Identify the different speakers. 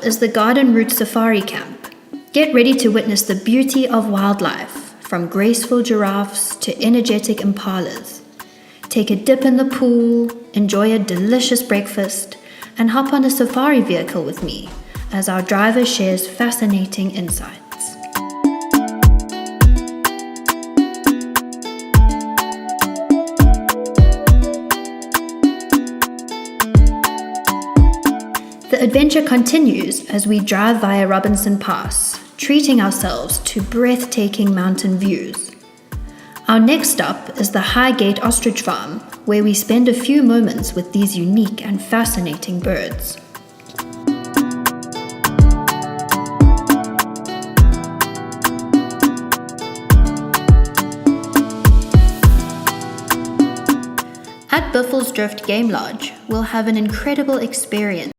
Speaker 1: is the Garden Route Safari Camp. Get ready to witness the beauty of wildlife, from graceful giraffes to energetic impalas. Take a dip in the pool, enjoy a delicious breakfast, and hop on a safari vehicle with me as our driver shares fascinating insights. The adventure continues as we drive via Robinson Pass, treating ourselves to breathtaking mountain views. Our next stop is the Highgate Ostrich Farm, where we spend a few moments with these unique and fascinating birds. At Biffles Drift Game Lodge, we'll have an incredible experience